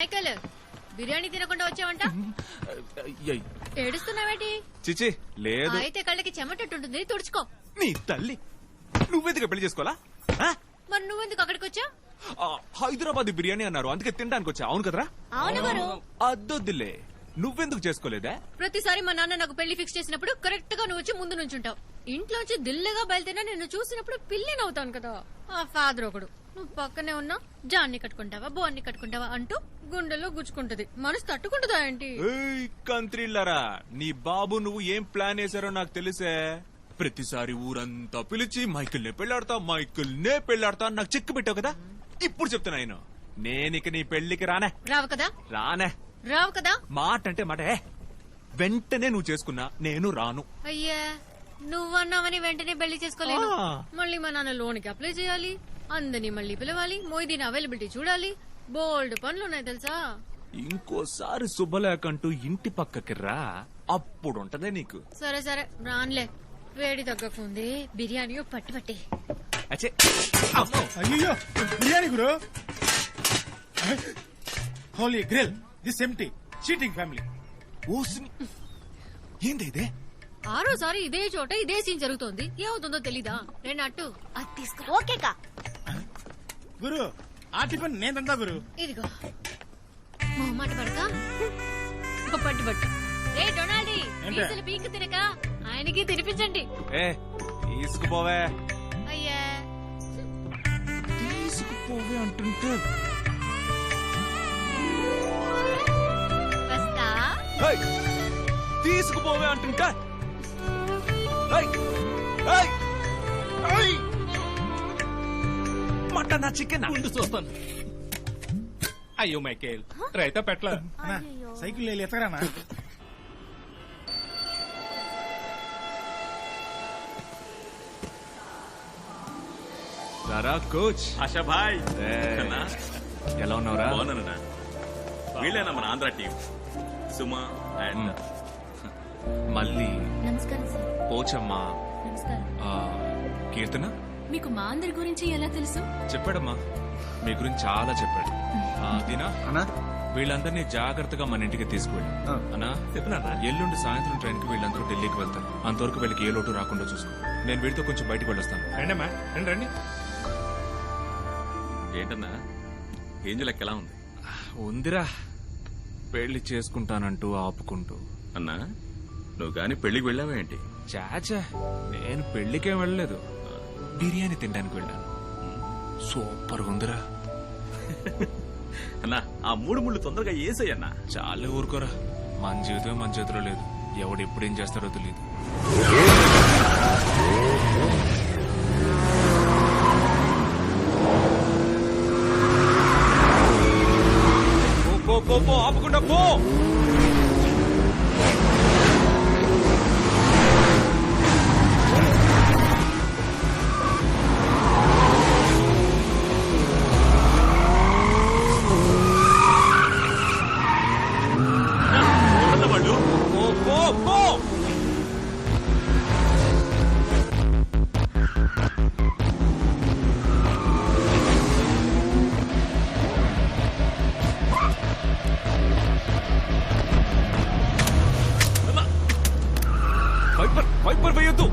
Michael biryani తినకుండా వచ్చావంట. ఏడుస్తున్నావేటి? చిచి లేదు. అయితే కళ్ళకి చెమటట్టుంటుంది, తుడుచుకో. నీ తల్లి నువ్వెందుకు పెళ్లి చేసుకోవాలా? మరి నువ్వెందుకు అక్కడికి వచ్చా? హైదరాబాద్ బిర్యానీ అన్నారు, అందుకే తినడానికి వచ్చా. అవును కదరా? అవును గారు. అద్దొద్దులే, నువ్వెందుకు చేసుకోలేదా? ప్రతిసారి మా నాన్న నాకు పెళ్లి ఫిక్స్ చేసినప్పుడు కరెక్ట్ గా నువ్వు వచ్చి ముందు నుంచుంటావు. ఇంట్లోంచి దిల్లగా బయలుదేరినా నిన్ను చూసినప్పుడు పిల్లినవుతాను కదా. ఆ ఫాదర్ ఒకడు నువ్వు పక్కనే ఉన్నా జాన్ని కట్టుకుంటావా బోన్ని కట్టుకుంటావా అంటూ గుండెల్లో గుచ్చుకుంటది. మనసు తట్టుకుంటుందా ఏంటి? కంత్రిల్లరా, నీ బాబు నువ్వు ఏం ప్లాన్ వేశారో నాకు తెలిసే. ప్రతిసారి ఊరంతా పిలిచి మైకిల్ నే పెళ్లాడతా నాకు చిక్కు పెట్టావు కదా. ఇప్పుడు చెప్తున్నా నేనిక నీ పెళ్లికి రానే. రావు కదా. మాట అంటే మాట. వెంటనే నువ్వు చేసుకున్నా నేను రాను. అయ్యా, నువ్వన్నావని వెంటనే పెళ్లి చేసుకోలేదు. మళ్ళీ మా నాన్న లోన్కి అప్లై చేయాలి, అందరినీ మళ్ళీ పిలవాలి, మొయ్యదీన్ అవైలబిలిటీ చూడాలి, బోల్డ్ పనులున్నాయి తెలుసా. ఇంకోసారి శుభలేకంటూ ఇంటి పక్కకి రా, అప్పుడుంటదే నీకు. సరే రాన్లే, వేడి తగ్గకుంది. బిర్యానీ పట్టి అయ్యో బిర్యానీ గురు. Holy grill this empty cheating family. ఏంది ఇదే? ఆరోసారి ఇదే చోట ఇదే సీన్ జరుగుతోంది. ఏమవుతుందో తెలీదా? నేను అట్టు అది తీసుకురా. ఓకేకా గురు, ఆ టిఫిన్ నేను తింటా గురు. ఇదిగో మొహమాట పడక పట్టు. రే డొనాల్డీ, పీసులు పీక్ తినక ఆయనకి తినిపించండి. తీసుకుపోవే. అయ్యా తీసుకుపోవే అంటుంటే వస్తా. తీసుకుపోవే అంటుంటా. మటన్ చికెన్ ముందు చూస్తాను. అయ్యో మైకేల్, రైతా పెట్ల సైకిల్ ఎత్తగరానా? రారా కోచ్. ఆశా భాయ్, ఎలా ఉన్నావురా? బాగున్నానన్నా. వీళ్ళేనా మన ఆంధ్ర టీం? సుమా అండ్ మళ్ళీ నమస్కారం సార్. పోచమ్మా, నమస్కారం. కీర్తన. మీకు మా అందరి గురించి ఎలా తెలుసు? చెప్పాడమ్మా, మీ గురించి చాలా చెప్పాడు. దీనా అన్నా, వీళ్ళందరినీ జాగ్రత్తగా మన ఇంటికి తీసుకువెళ్ళి అన్నా. చెప్పినా ఎల్లుండి సాయంత్రం ట్రైన్ కి వీళ్ళందరూ ఢిల్లీకి వెళ్తారు. అంతవరకు వీళ్ళకి ఏ లోటు రాకుండా చూసుకో. నేను వీడితో కొంచెం బయటకు వెళ్ళొస్తాను. రండమ్మా, రండి. ఏంటన్నా ఏంజలకి ఎలా ఉంది? ఉందిరా, పెళ్లి చేసుకుంటానంటూ ఆపుకుంటూ. అన్నా, నువ్వు గాని పెళ్లికి వెళ్ళావేంటి? చాచా, నేను పెళ్లికేం వెళ్ళలేదు, బిర్యానీ తినడానికి వెళ్ళాను. సూపర్ ఉందిరా. అన్నా, ఆ 3 ముళ్ళు తొందరగా ఏసయ్యన్నా. చాలా ఊరుకోరా, మన జీవితం మన చేతిలో లేదు. ఎవడు ఎప్పుడేం చేస్తాడో తెలియదు. పో ఆపకుండా పో. వైపర్ వేయొద్దు.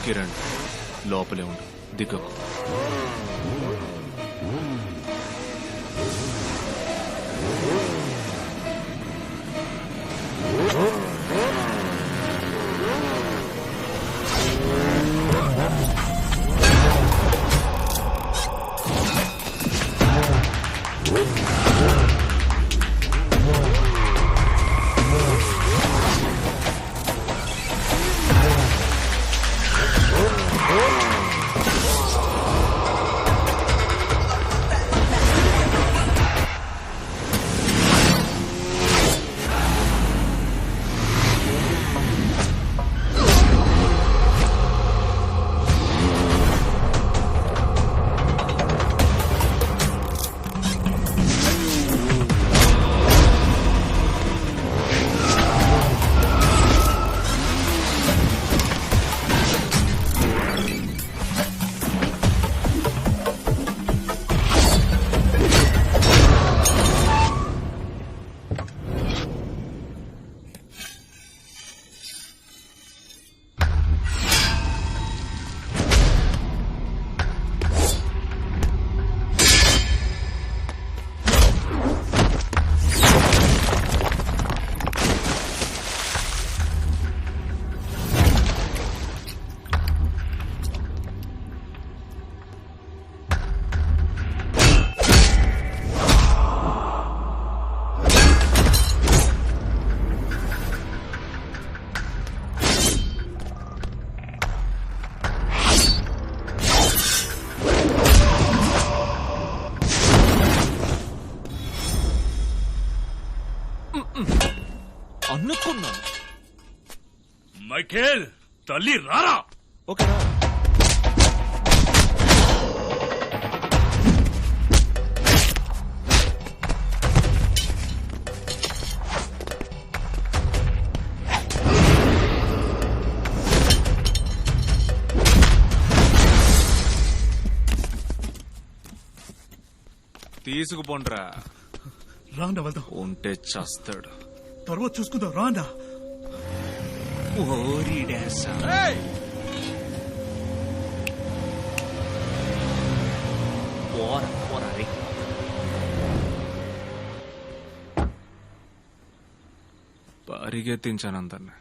కిరణ్, లోపలే ఉండు, దిగకు. అనుకున్నాను. మైకేల్ తల్లి రారా. ఓకేనా? తీసుకుపోండ్రా. రాండా వెళ్దాం, ఉంటే చస్తాడు. తర్వాత చూసుకుందాం. రాండా. ఓరిడేసా. పోరా రే. పరిగెత్తించాను అందరిని.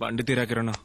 బండి తీరా Kiran.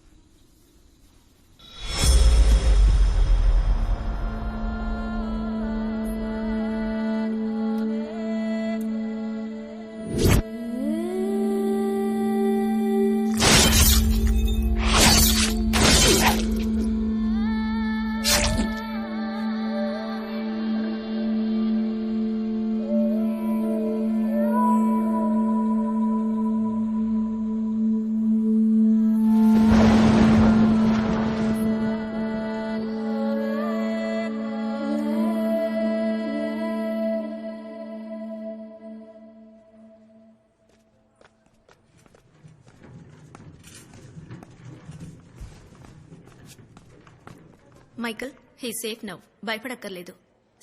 Michael he safe now, భయపడక్కర్లేదు.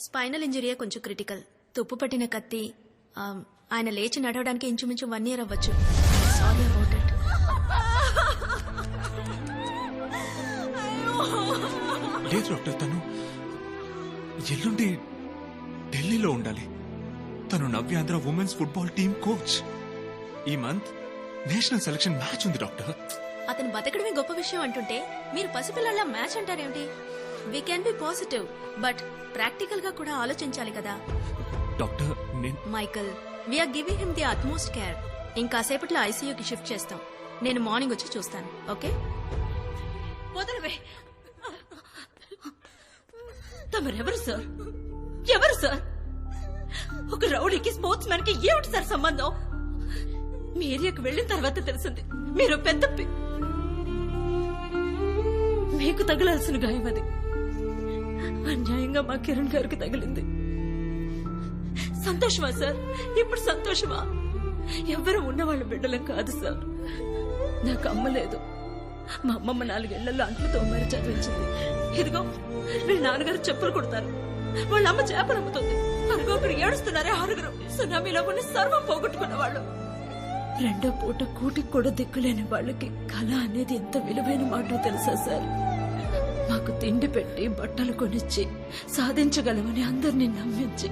స్పైనల్ ఇంజరీయే కొంచెం క్రిటికల్. తుప్పు పట్టిన కత్తి. ఆయన లేచి నడవడానికి ఇంచుమించు 1 year అవ్వచ్చు. Sorry about it. లేదు డాక్టర్, తను ఎల్లుండి ఢిల్లీలో ఉండాలి. తను Navyandhra women's football team coach. ఈ మంత్ నేషనల్ సెలక్షన్ మ్యాచ్ ఉంది డాక్టర్. అతను బతకడమే గొప్ప విషయం అంటుంటే మీరు పసిపిల్లల మ్యాచ్ అంటారేమిటి? We can be positive, but practical గా కూడా ఆలోచించాలి కదా. డాక్టర్ నేను Michael, we're giving him the utmost care. ఇంకాసేపట్లో ఐసీయూకి షిఫ్ట్ చేస్తాం. నేను మార్నింగ్ వచ్చి చూస్తాను. ఓకే? వదలవే. తమరెవరు సార్? ఎవరు సార్? ఒక రౌడీకి స్పోర్ట్స్ మ్యాన్ కి ఏమిటి సార్ సంబంధం? మీ ఏరియాకు వెళ్ళిన తర్వాత తెలిసింది మీరు పెద్ద మీకు తగలాల్సిన గాయం అది. అన్యాయంగా మా కిరణ్ గారికి తగిలింది. సంతోషమా సార్? ఇప్పుడు సంతోషమా? ఎవ్వరు ఉన్నవాళ్ళ బిడ్డలం కాదు సార్. నాకు అమ్మ లేదు. మా అమ్మమ్మ 4 ఏళ్లలో అంట్లు తోమారి చదివించింది. ఇదిగో వీళ్ళ నాన్నగారు చెప్పులు కొడతారు, వాళ్ళ అమ్మ చేపలు అమ్ముతుంది. అరుగొకరు ఏడుస్తున్నారే 6 సునామీలో కొన్ని సర్వం పోగొట్టుకున్న వాళ్ళు. 2వ పూట కూటికి కూడా దిక్కులేని వాళ్ళకి కళ అనేది ఎంత విలువైన మాటో తెలుసా సార్? మాకు తిండి పెట్టి బట్టలు కొనిచ్చి సాధించగలమని అందరినీ నమ్మించి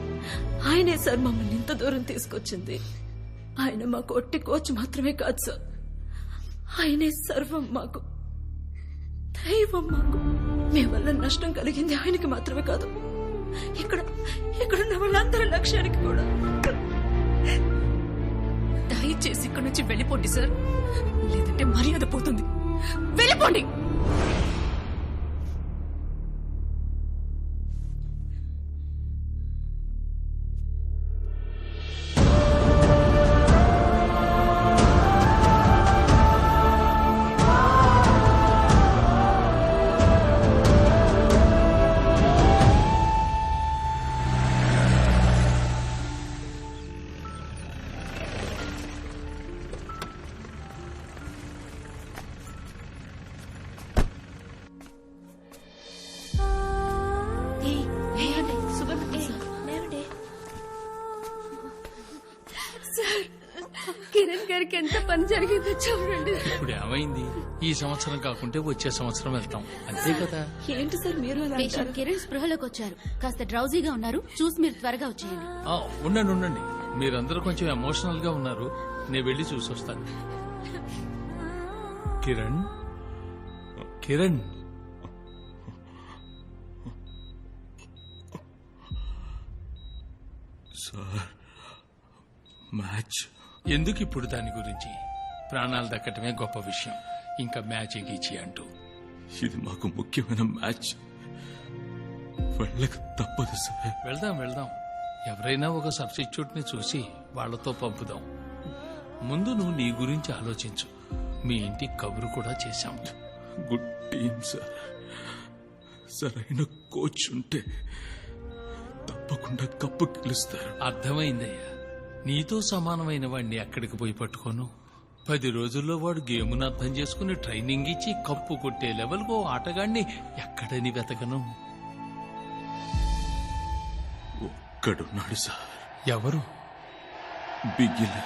ఆయనే సార్ మమ్మల్ని ఇంత దూరం తీసుకొచ్చింది. ఆయన మాకు ఒట్టి కోచ్ మాత్రమే కాదు సార్, ఆయనే సర్వం మాకు, దైవం మాకు. మీ వల్ల నష్టం కలిగింది ఆయనకి మాత్రమే కాదు, ఇక్కడున్న వాళ్ళందరి లక్ష్యానికి కూడా. దయచేసి ఇక్కడి నుంచి వెళ్ళిపోండి సార్, లేదంటే మర్యాద పోతుంది. వెళ్ళిపోండి. కిరణ్ గారికి ఎంత పని జరిగిందో చూడండి. ఇప్పుడు ఏమైంది? ఈ సంవత్సరం కాకుంటే వచ్చే సంవత్సరం వెళ్తాం, అంతే కదా. ఏంటి సార్ మీరు అలా అంటారు? కిరణ్ స్పృహలోకి వచ్చారు, కాస్త డ్రౌజీగా ఉన్నారు. చూసి మీరు త్వరగా వచ్చేయండి. ఉండండి, మీరందరూ కొంచెం ఎమోషనల్ గా ఉన్నారు. నేను వెళ్ళి చూసొస్తాను. కిరణ్ సార్, మ్యాచ్ ఎందుకు ఇప్పుడు దాని గురించి? ప్రాణాలు దక్కటమే గొప్ప విషయం, ఇంకా మ్యాచ్ గీచి అంటూ. ఇది మాకు ముఖ్యమైన మ్యాచ్, వెళ్ళక తప్పదు సార్. వెళ్దాం. ఎవరైనా ఒక సబ్స్టిట్యూట్ ని చూసి వాళ్లతో పంపుదాం. ముందు నువ్వు నీ గురించి ఆలోచించు. మీ ఇంటికి కబురు కూడా చేశాం. Good team sir. సరైన కోచ్ ఉంటే తప్పకుండా కప్పు గెలుస్తారు. అర్థమైందయ్యా. నీతో సమానమైన వాడిని ఎక్కడికి పోయి పట్టుకోను. 10 రోజుల్లో వాడు గేమును అర్థం చేసుకుని ట్రైనింగ్ ఇచ్చి కప్పు కొట్టే లెవెల్కు ఆటగాడిని ఎక్కడని వెతకను. ఒక్కడున్నాడు సార్. ఎవరు? బిగిల్.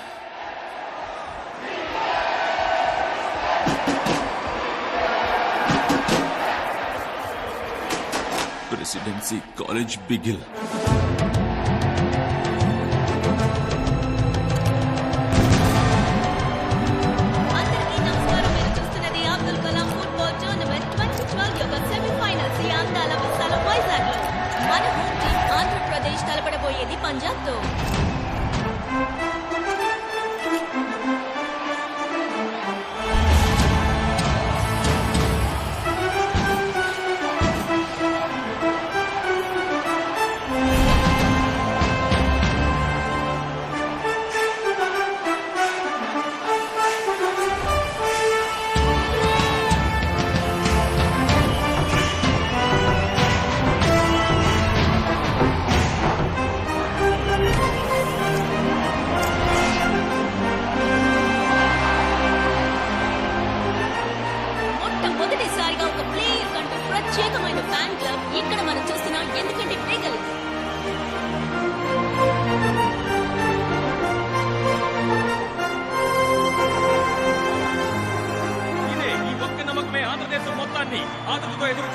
Presidency college Bigil. అందరికీ నమస్కారం. మీరు చూస్తున్నది అబ్దుల్ కలాం ఫుట్బాల్ టోర్నమెంట్ 2012 యొక్క సెమీఫైనల్స్ ఈ అందాల విశాల వైజాగ్ లో. మన హోమ్ టీం ఆంధ్రప్రదేశ్ తలపడబోయేది పంజాబ్ తో. మొట్టమొదటిసారిగా ఒక ప్లేయర్ కంటూ ప్రత్యేకమైన ఫ్యాన్ క్లబ్ ఇక్కడ మనం చూస్తున్నాం. ఎందుకంటే బిగల్ ఇదే ఈ ఒక్క నమ్మకమే ఆంధ్రదేశం మొత్తాన్ని ఆతృతతో ఎదురు